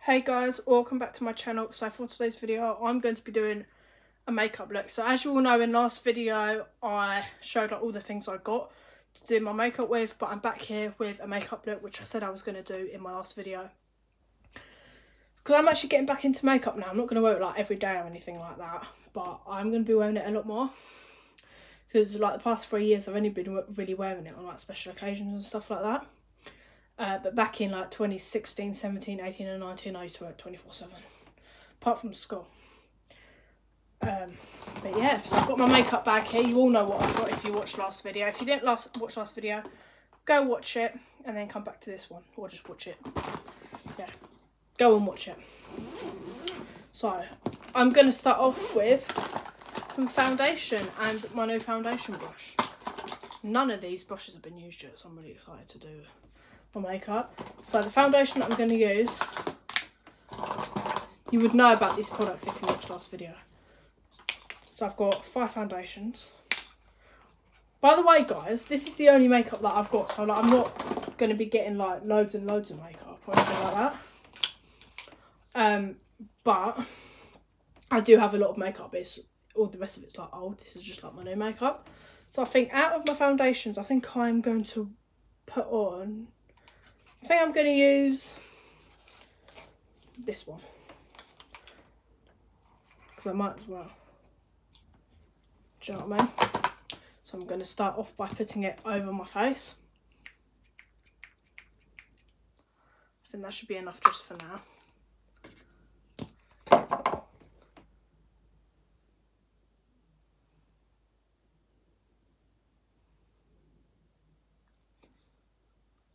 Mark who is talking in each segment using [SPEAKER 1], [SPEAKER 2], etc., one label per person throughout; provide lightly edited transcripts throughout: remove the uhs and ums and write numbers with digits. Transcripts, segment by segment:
[SPEAKER 1] Hey guys, welcome back to my channel. So for today's video I'm going to be doing a makeup look. So as you all know, in last video I showed like all the things I got to do my makeup with, but I'm back here with a makeup look which I said I was going to do in my last video. Because I'm actually getting back into makeup now. I'm not going to wear it like every day or anything like that, but I'm going to be wearing it a lot more. Because like the past 3 years I've only been really wearing it on like special occasions and stuff like that. But back in like 2016, 17, 18 and 19 I used to wear it 24/7. Apart from school. But yeah, so I've got my makeup bag here. You all know what I've got if you watched last video. If you didn't watch last video, go watch it and then come back to this one. Or just watch it. Yeah, go and watch it. So, I'm going to start off with some foundation and my new foundation brush. None of these brushes have been used yet, so I'm really excited to do my makeup. So the foundation that I'm going to use, you would know about these products if you watched last video. So I've got 5 foundations. By the way guys, this is the only makeup that I've got, so like, I'm not going to be getting like loads and loads of makeup or anything like that. But I do have a lot of makeup, but all the rest of it's like old. This is just like my new makeup. So I think out of my foundations, I think I'm going to put on, I think I'm going to use this one. Because I might as well. Do you know what I mean? So I'm going to start off by putting it over my face. I think that should be enough just for now.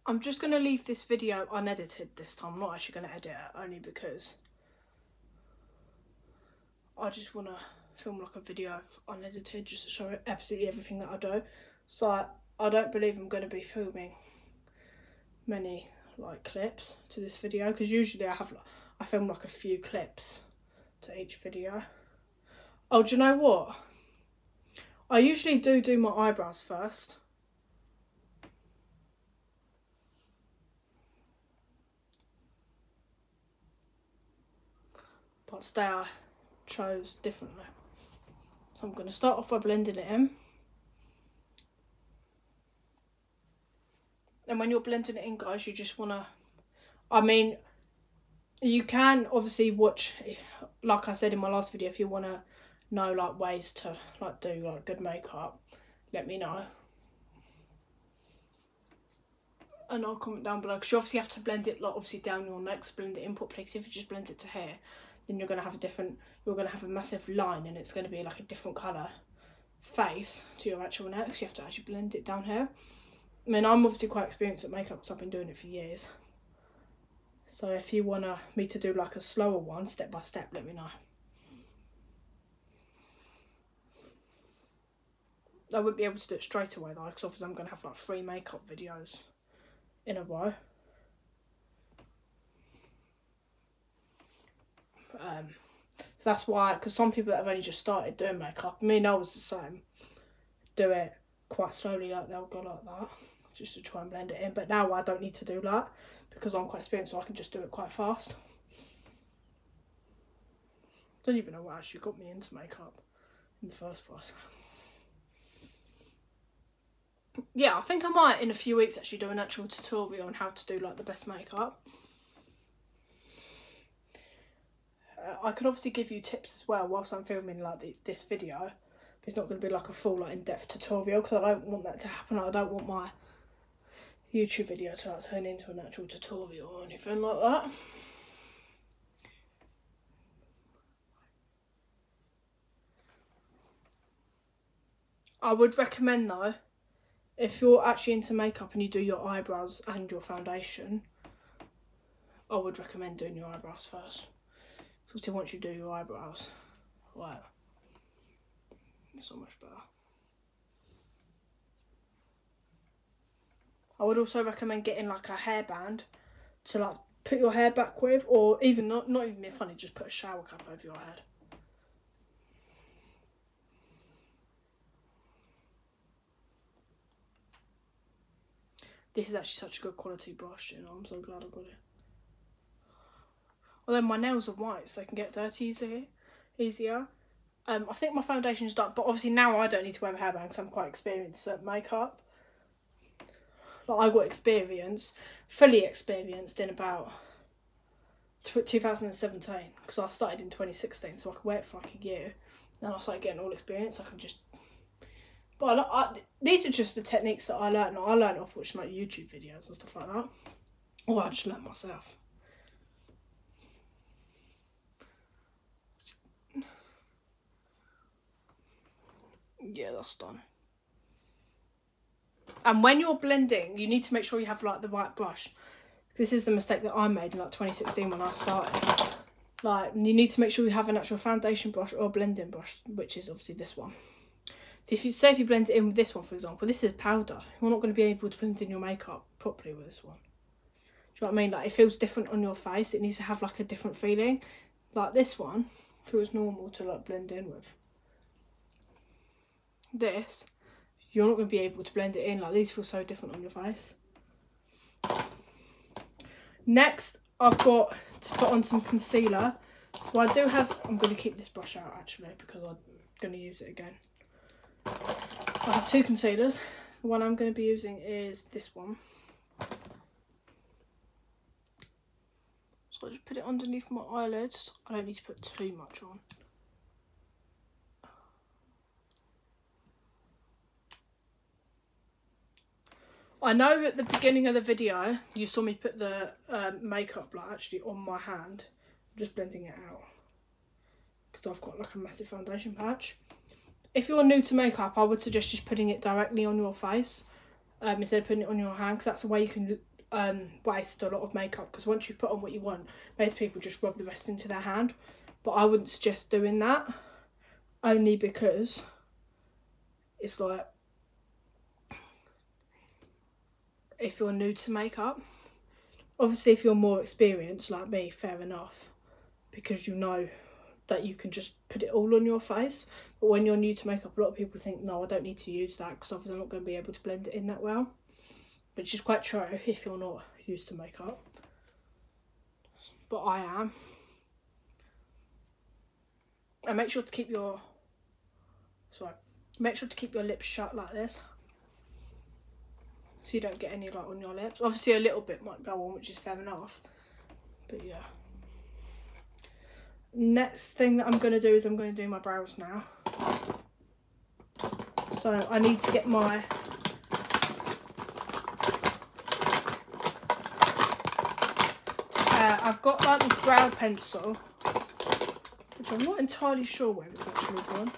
[SPEAKER 1] I'm just going to leave this video unedited this time. I'm not actually going to edit it, only because I just want to film like a video unedited just to show absolutely everything that I do. So I don't believe I'm going to be filming many like clips to this video, because usually I film like a few clips to each video. Oh, do you know what? I usually do my eyebrows first. But today I chose differently. So I'm going to start off by blending it in. And when you're blending it in, guys, you just want to, I mean, you can obviously watch, like I said in my last video, if you want to know like ways to like do like good makeup, let me know. And I'll comment down below, because you obviously have to blend it like obviously down your neck, blend it in properly. Because if you just blend it to here, then you're going to have a massive line, and it's going to be like a different colour face to your actual neck. So you have to actually blend it down here. I mean, I'm obviously quite experienced at makeup because I've been doing it for years. So if you want me to do like a slower one, step by step, let me know. I wouldn't be able to do it straight away though, because obviously I'm going to have like 3 makeup videos in a row. So that's why, because some people that have only just started doing makeup, me and I was the same, do it quite slowly, like they'll go like that, just to try and blend it in. But now I don't need to do that, because I'm quite experienced, so I can just do it quite fast. Don't even know what actually got me into makeup in the first place. Yeah, I think I might in a few weeks actually do an actual tutorial on how to do like the best makeup. I could obviously give you tips as well whilst I'm filming like this video, but it's not going to be like a full like in-depth tutorial, because I don't want that to happen. I don't want my YouTube video to like turn into an actual tutorial or anything like that. I would recommend though, if you're actually into makeup and you do your eyebrows and your foundation, I would recommend doing your eyebrows first. Because once you do your eyebrows, wow, it's so much better. I would also recommend getting like a hairband to like put your hair back with, or even not even being funny, just put a shower cap over your head. This is actually such a good quality brush, you know, I'm so glad I got it. Although my nails are white, so they can get dirty easier. I think my foundation's done, but obviously now I don't need to wear a hairband because I'm quite experienced at makeup. Like, I got fully experienced in about 2017, because I started in 2016, so I could wear it for like a year. Then I started getting all experience. I can just, but these are just the techniques that I learned. I learned off watching like YouTube videos and stuff like that, or I just learned myself. Yeah, that's done. And when you're blending, you need to make sure you have like the right brush. This is the mistake that I made in like 2016 when I started. Like, you need to make sure you have an actual foundation brush or a blending brush, which is obviously this one. So if you blend it in with this one, for example, this is powder. You're not going to be able to blend in your makeup properly with this one. Do you know what I mean? Like, it feels different on your face. It needs to have like a different feeling. Like, this one feels normal to like blend in with. This, you're not going to be able to blend it in. Like, these feel so different on your face. Next, I've got to put on some concealer. So I do have, I'm going to keep this brush out actually because I'm going to use it again. I have two concealers. The one I'm going to be using is this one. So I just put it underneath my eyelids. I don't need to put too much on. I know at the beginning of the video you saw me put the makeup like actually on my hand. I'm just blending it out because I've got like a massive foundation patch. If you're new to makeup, I would suggest just putting it directly on your face instead of putting it on your hand, because that's the way you can waste a lot of makeup, because once you've put on what you want, most people just rub the rest into their hand. But I wouldn't suggest doing that, only because it's like, if you're new to makeup, obviously if you're more experienced like me, fair enough, because you know that you can just put it all on your face. But when you're new to makeup, a lot of people think, no, I don't need to use that because obviously I'm not going to be able to blend it in that well, which is quite true if you're not used to makeup, but I am. And make sure to keep your lips shut like this, so you don't get any like on your lips. Obviously a little bit might go on, which is fair enough, but yeah. Next thing that I'm going to do is I'm going to do my brows now. So I need to get my I've got like this brow pencil, which I'm not entirely sure where it's actually gone.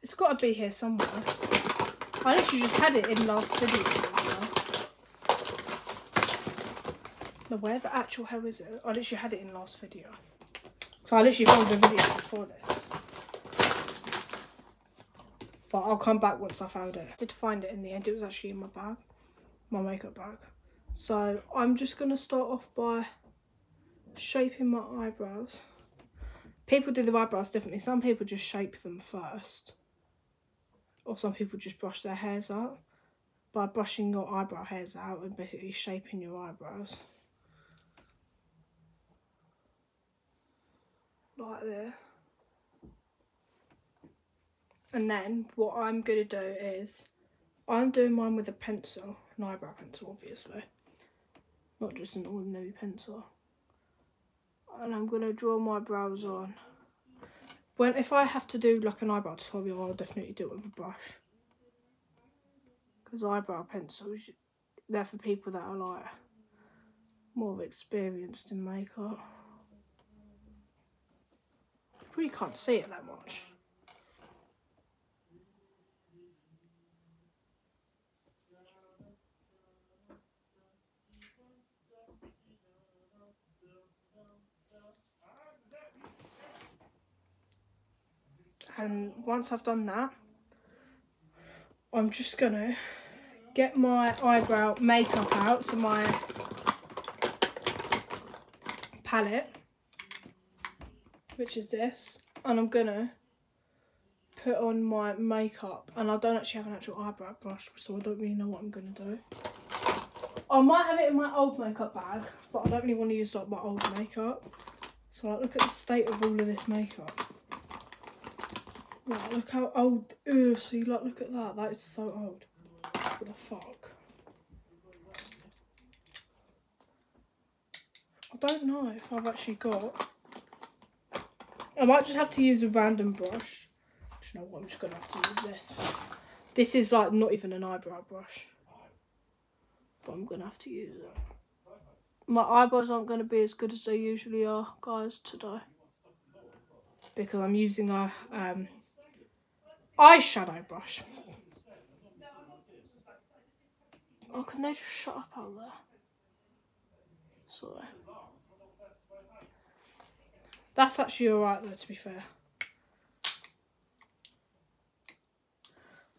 [SPEAKER 1] It's got to be here somewhere. I literally just had it in last video. Now, where the actual hell is it? I literally had it in last video. So I literally filmed a video before this. But I'll come back once I found it. I did find it in the end. It was actually in my bag. My makeup bag. So I'm just going to start off by shaping my eyebrows. People do the eyebrows differently. Some people just shape them first. Or some people just brush their hairs out. By brushing your eyebrow hairs out and basically shaping your eyebrows. Like this. And then what I'm going to do is, I'm doing mine with a pencil, an eyebrow pencil obviously, not just an ordinary pencil. And I'm going to draw my brows on. If I have to do like an eyebrow tutorial, I'll definitely do it with a brush. Because eyebrow pencils, they're for people that are like more experienced in makeup. You really can't see it that much. And once I've done that, I'm just gonna get my eyebrow makeup out, so my palette, which is this, and I'm gonna put on my makeup. And I don't actually have an actual eyebrow brush, so I don't really know what I'm gonna do. I might have it in my old makeup bag, but I don't really want to use like my old makeup. So like, look at the state of all of this makeup. Like, look how old. Ugh, see, like, look at that. That is so old. What the fuck? I don't know if I've actually got. I might just have to use a random brush. Do you know what? I'm just gonna have to use this. This is like not even an eyebrow brush, but I'm gonna have to use it. My eyebrows aren't going to be as good as they usually are, guys, today, because I'm using a eyeshadow brush. Oh, can they just shut up out there? Sorry. That's actually alright though, to be fair.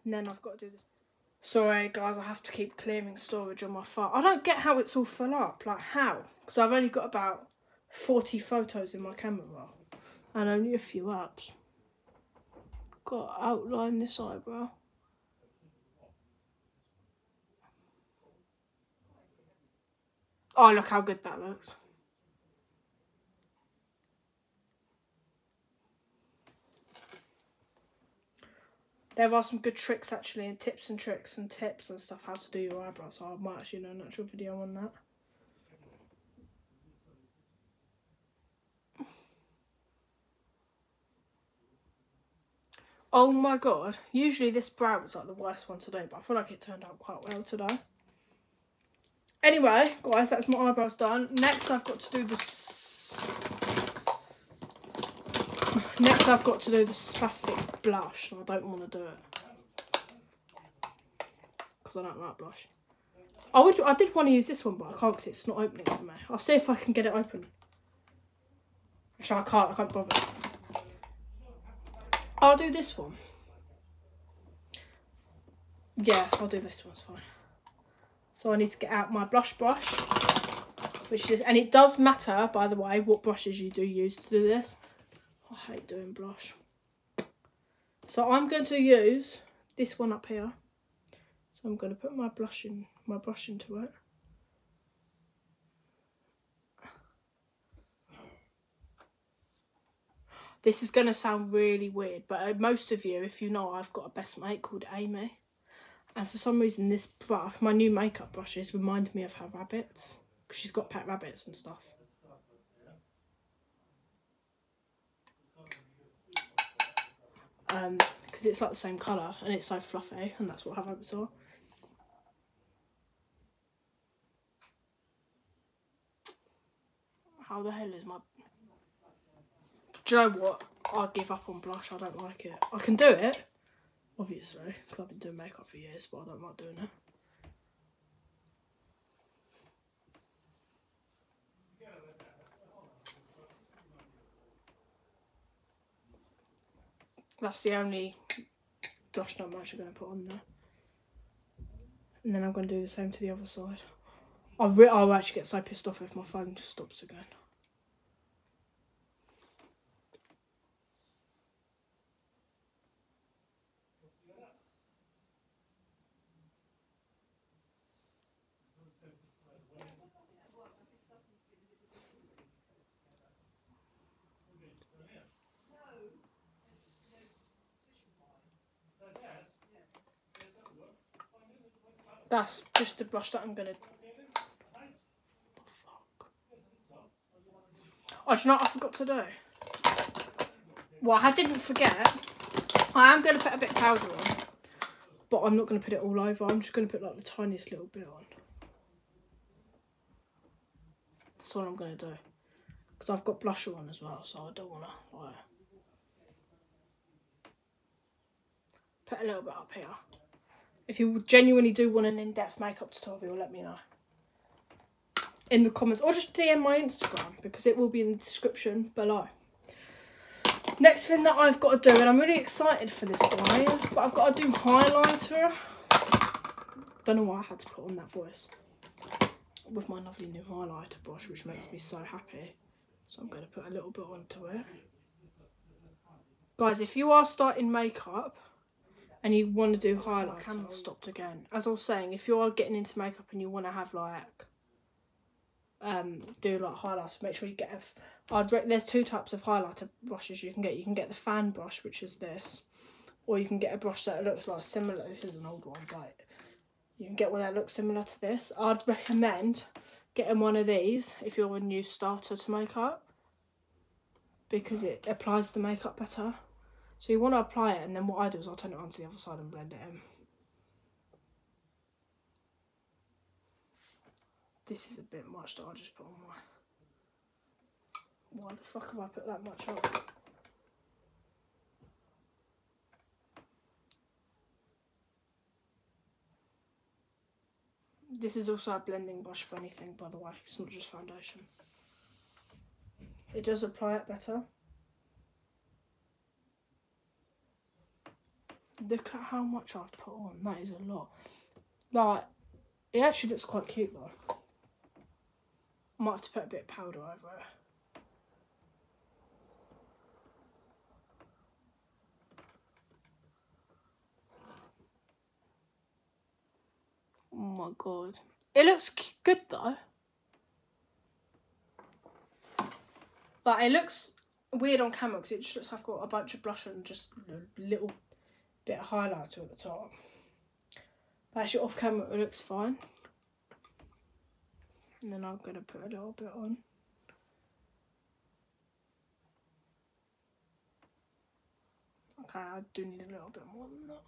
[SPEAKER 1] And then I've got to do this. Sorry guys, I have to keep clearing storage on my phone. I don't get how it's all full up. Like, how? Because I've only got about 40 photos in my camera roll. And only a few apps. Got to outline this eyebrow. Oh, look how good that looks. There are some good tricks actually, and tips and tricks and tips and stuff how to do your eyebrows. So I might actually do an actual video on that. Oh my god. Usually this brow was like the worst one today, but I feel like it turned out quite well today. Anyway, guys, that's my eyebrows done. Next I've got to do this. Next I've got to do the spastic blush, and I don't want to do it because I don't like blush. I did want to use this one, but I can't because it's not opening for me. I'll see if I can get it open. Actually, I can't bother. I'll do this one. Yeah, I'll do this one, it's fine. So I need to get out my blush brush, which is, and it does matter, by the way, what brushes you do use to do this. I hate doing blush. So I'm going to use this one up here. So I'm going to put my brush into it. This is going to sound really weird, but most of you, if you know, I've got a best mate called Amy. And for some reason, this brush, my new makeup brushes, remind me of her rabbits. Because she's got pet rabbits and stuff. Because it's like the same colour and it's so fluffy, and that's what her rabbits are. How the hell is my... Do you know what? I give up on blush. I don't like it. I can do it, obviously, because I've been doing makeup for years, but I don't like doing it. That's the only blush that I'm actually going to put on there. And then I'm going to do the same to the other side. I'll actually get so pissed off if my phone just stops again. That's just the blush that I'm going to... Oh, do you know what I forgot to do? Well, I didn't forget. I am going to put a bit of powder on, but I'm not going to put it all over. I'm just going to put like the tiniest little bit on. That's what I'm going to do. Because I've got blusher on as well, so I don't want to like... Put a little bit up here. If you genuinely do want an in-depth makeup tutorial, let me know in the comments, or just DM my Instagram, because it will be in the description below. Next thing that I've got to do, and I'm really excited for this, guys, but I've got to do highlighter. Don't know why I had to put on that voice. With my lovely new highlighter brush, which makes me so happy. So I'm going to put a little bit onto it. Guys, if you are starting makeup, and you want to do highlight. My camera stopped again. As I was saying, if you are getting into makeup and you want to have like do like highlights, make sure you get there's two types of highlighter brushes you can get. You can get the fan brush, which is this, or you can get a brush that looks like similar. This is an old one, but you can get one that looks similar to this. I'd recommend getting one of these if you're a new starter to makeup, because it applies the makeup better. So you want to apply it, and then what I do is I'll turn it on to the other side and blend it in. This is a bit much that I just put on my... Why the fuck have I put that much on? This is also a blending brush for anything, by the way. It's not just foundation. It does apply it better. Look at how much I've put on. That is a lot. Like, it actually looks quite cute though. I might have to put a bit of powder over it. Oh my god. It looks good though. Like, it looks weird on camera because it just looks like I've got a bunch of blush and just a little bit of highlighter at the top. But actually off camera it looks fine. And then I'm going to put a little bit on. Okay, I do need a little bit more than that.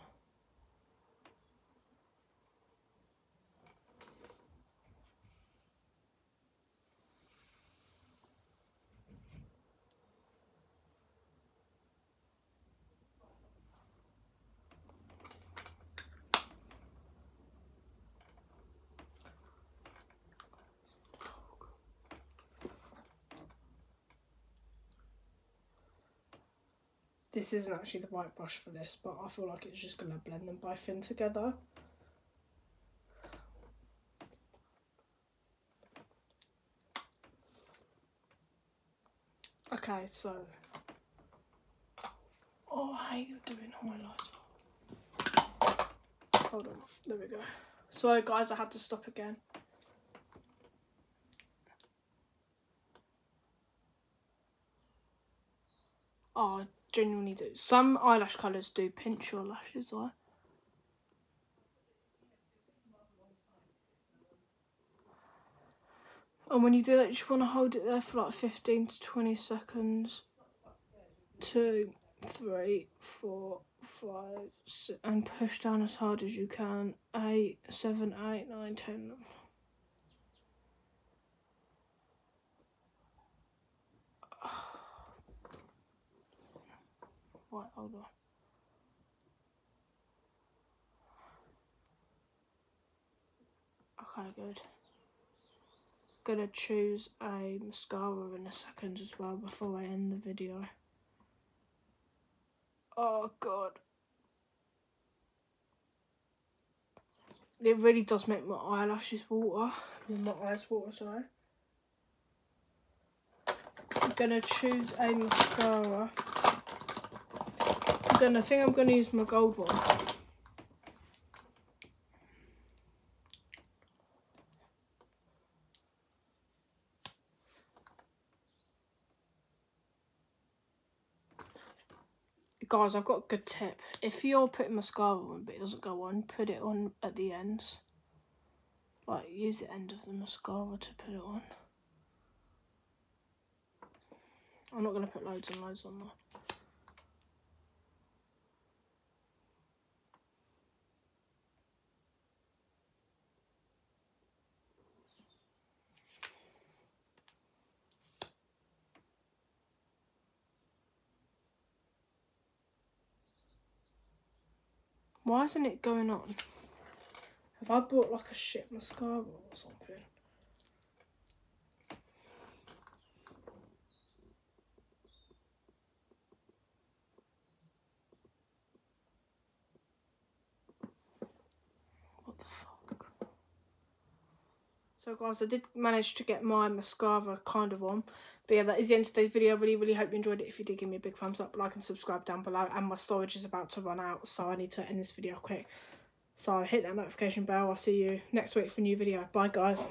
[SPEAKER 1] This isn't actually the right brush for this, but I feel like it's just going to blend them both in together. Okay, so... Oh, how are you doing highlights? Hold on, there we go. Sorry guys, I had to stop again. Oh, I genuinely do. Some eyelash colours do pinch your lashes though. And when you do that, you just want to hold it there for like 15 to 20 seconds. 2, 3, 4, 5, 6, and push down as hard as you can. 8, 7, 8, 9, 10. Right, hold on. Okay, good. Gonna choose a mascara in a second as well before I end the video. Oh god. It really does make my eyelashes water. My eyes water, sorry. I'm gonna choose a mascara. I think I'm gonna use my gold one. Guys, I've got a good tip. If you're putting mascara on but it doesn't go on, put it on at the ends. Like, use the end of the mascara to put it on. I'm not going to put loads and loads on there. Why isn't it going on? Have I bought like a shit mascara or something? What the fuck? So guys, I did manage to get my mascara kind of on. But yeah, that is the end of today's video. I really hope you enjoyed it. If you did, give me a big thumbs up, like and subscribe down below. And my storage is about to run out, so I need to end this video quick. So hit that notification bell. I'll see you next week for a new video. Bye guys.